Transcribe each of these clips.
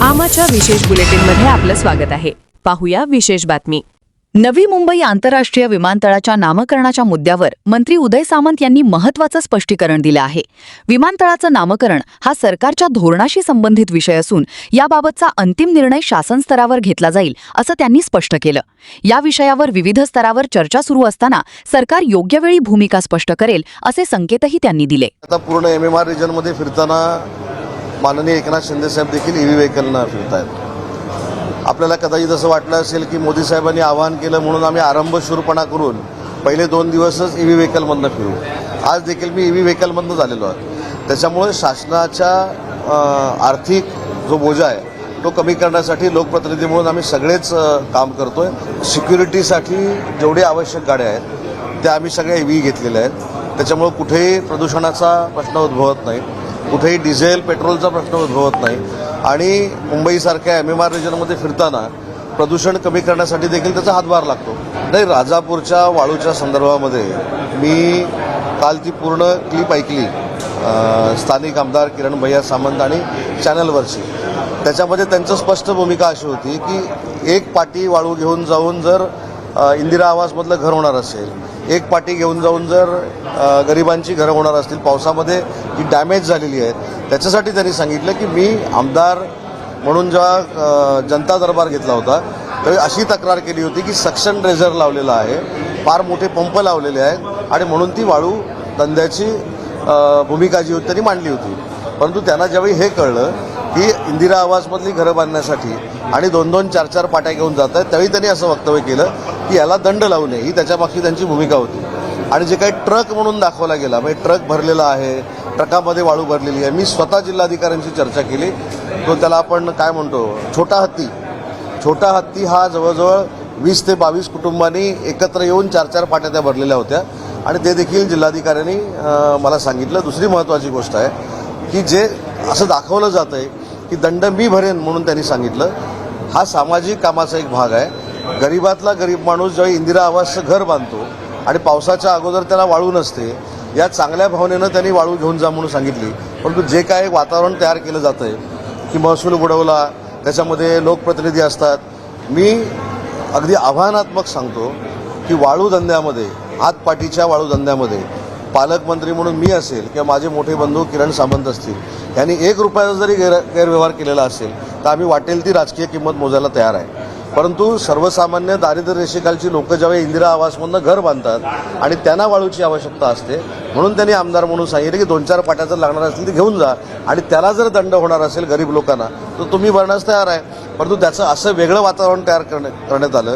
आमाच्या विशेष बुलेटिनमध्ये आपलं स्वागत आहे. पाहूया विशेष बातमी. नवी मुंबई आंतरराष्ट्रीय विमानतळाच्या नामकरणाच्या मुद्द्यावर मंत्री उदय सामंत यांनी महत्त्वाचं स्पष्टीकरण दिलं आहे. विमानतळाचं नामकरण हा सरकारच्या धोरणाशी संबंधित विषय असून याबाबतचा अंतिम निर्णय शासन स्तरावर घेतला जाईल असं त्यांनी स्पष्ट केलं. या विषयावर विविध स्तरावर चर्चा सुरू असताना सरकार योग्य वेळी भूमिका स्पष्ट करेल असे संकेतही त्यांनी दिले. आता पूर्ण MMR रिजनमध्ये फिरताना माननीय एकनाथ शिंदे साहेब देखील EV व्हेकलनं फिरतायत. आपल्याला कदाचित असं वाटलं असेल की मोदी साहेबांनी आवाहन केलं म्हणून आम्ही आरंभशूरपणा करून पहिले 2 दिवसच EV व्हेकलमधनं फिरू. आज देखील मी EV व्हेकलमधनं झालेलो आहे. त्याच्यामुळे शासनाच्या आर्थिक जो बोजा आहे तो कमी करण्यासाठी लोकप्रतिनिधी म्हणून आम्ही सगळेच काम करतोय. सिक्युरिटीसाठी जेवढे आवश्यक गाड्या आहेत त्या आम्ही सगळ्या EV घेतलेल्या आहेत. त्याच्यामुळे कुठेही प्रदूषणाचा प्रश्न उद्भवत नाही, कुठेही डिझेल पेट्रोलचा प्रश्न उद्भवत नाही आणि मुंबईसारख्या MMR रिजनमध्ये फिरताना प्रदूषण कमी करण्यासाठी देखील त्याचा हातभार लागतो. नाही, राजापूरच्या वाळूच्या संदर्भामध्ये मी काल ती पूर्ण क्लिप ऐकली स्थानिक आमदार किरण भैया सामंत आणि चॅनलवरची. त्याच्यामध्ये त्यांचं स्पष्ट भूमिका अशी होती की एक पाटी वाळू घेऊन जाऊन जर इंदिरा आवासमधलं घर होणार असेल, एक पाटी घेऊन जाऊन जर गरिबांची घरं होणार असतील, पावसामध्ये जी डॅमेज झालेली आहेत, त्याच्यासाठी त्यांनी सांगितलं की मी आमदार म्हणून जेव्हा जनता दरबार घेतला होता त्यावेळी अशी तक्रार केली होती की सक्शन रेझर लावलेला आहे, फार मोठे पंप लावलेले आहेत आणि म्हणून ती वाळू धंद्याची भूमिका जी होती त्यांनी मांडली होती. परंतु त्यांना ज्यावेळी हे कळलं की इंदिरा आवासमधली घरं बांधण्यासाठी आणि 2-2, 4-4 पाट्या घेऊन जात आहेत, त्यावेळी त्यांनी असं वक्तव्य केलं की याला दंड लावू नये, ही त्याच्यामागची त्यांची भूमिका होती. आणि जे काही ट्रक म्हणून दाखवला गेला, म्हणजे ट्रक भरलेला आहे, ट्रकामध्ये वाळू भरलेली आहे. मी स्वतः जिल्हाधिकाऱ्यांशी चर्चा केली. तो त्याला आपण काय म्हणतो, छोटा हत्ती हा जवळजवळ 20 ते 22 कुटुंबांनी एकत्र येऊन 4-4 पाट्या त्या भरलेल्या होत्या आणि ते देखील जिल्हाधिकाऱ्यांनी मला सांगितलं. दुसरी महत्त्वाची गोष्ट आहे की जे असं दाखवलं जातं आहे की दंड मी भरेन म्हणून त्यांनी सांगितलं, हा सामाजिक कामाचा एक भाग आहे. गरीबातला गरीब माणूस जेव्हा इंदिरा आवासचं घर बांधतो आणि पावसाच्या अगोदर त्याला वाळू नसते, या चांगल्या भावनेनं त्यांनी वाळू घेऊन जा म्हणून सांगितली. परंतु जे काय वातावरण तयार केलं जातं आहे की महसूल बुडवला, त्याच्यामध्ये लोकप्रतिनिधी असतात, मी अगदी आव्हानात्मक सांगतो की वाळू धंद्यामध्ये, हातपाटीच्या वाळू धंद्यामध्ये पालकमंत्री म्हणून मी असेल किंवा माझे मोठे बंधू किरण सामंत असतील, यांनी 1 रुपयाचा जरी गैरव्यवहार केलेला असेल तर आम्ही वाटेल ती राजकीय किंमत मोजायला तयार आहे. परंतु सर्वसामान्य दारिद्र्य रेषेखालची लोक ज्यावेळी इंदिरा आवासमधनं घर बांधतात आणि त्यांना वाळूची आवश्यकता असते, म्हणून त्यांनी आमदार म्हणून सांगितलं की 2-4 पाट्या जर लागणार असतील ते घेऊन जा आणि त्याला जर दंड होणार असेल गरीब लोकांना तर तुम्ही भरण्यास तयार आहे. परंतु त्याचं असं वेगळं वातावरण तयार करण्यात आलं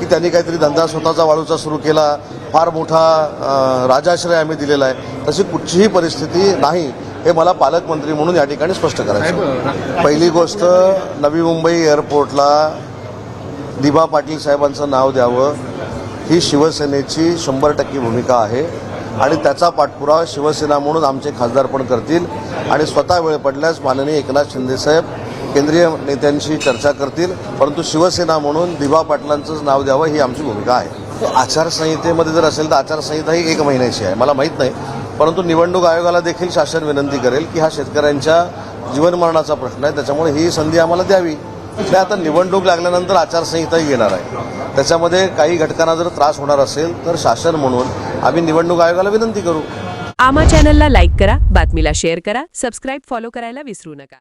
की त्यांनी काहीतरी धंदा स्वतःचा वाळूचा सुरू केला, फार मोठा राजाश्रय आम्ही दिलेला आहे. तशी कुठचीही परिस्थिती नाही, हे मला पालकमंत्री म्हणून या ठिकाणी स्पष्ट करायचं. पहिली गोष्ट, नवी मुंबई एअरपोर्टला दिबा पाटील साहेबांचं नाव द्यावं ही शिवसेनेची 100% भूमिका आहे आणि त्याचा पाठपुरावा शिवसेना म्हणून आमचे खासदार पण करतील आणि स्वतः वेळ पडल्यास माननीय एकनाथ शिंदे साहेब केंद्रीय नेत्यांशी चर्चा करतील. परंतु शिवसेना म्हणून दिबा पाटलांचंच नाव द्यावं ही आमची भूमिका आहे. आचारसंहितेमध्ये जर असेल तर आचारसंहिता ही 1 महिन्याची आहे, मला माहीत नाही. परंतु निवडणूक आयोगाला देखील शासन विनंती करेल की हा शेतकऱ्यांच्या जीवनमरणाचा प्रश्न आहे, त्याच्यामुळे ही संधी आम्हाला द्यावी. नाही, आता निवडणूक लागल्यानंतर आचारसंहिताही येणार आहे, त्याच्यामध्ये काही घटकांना जर त्रास होणार असेल तर शासन म्हणून आम्ही निवडणूक आयोगाला विनंती करू. आमा चॅनलला लाईक करा, बातमीला शेअर करा, सबस्क्राईब फॉलो करायला विसरू नका.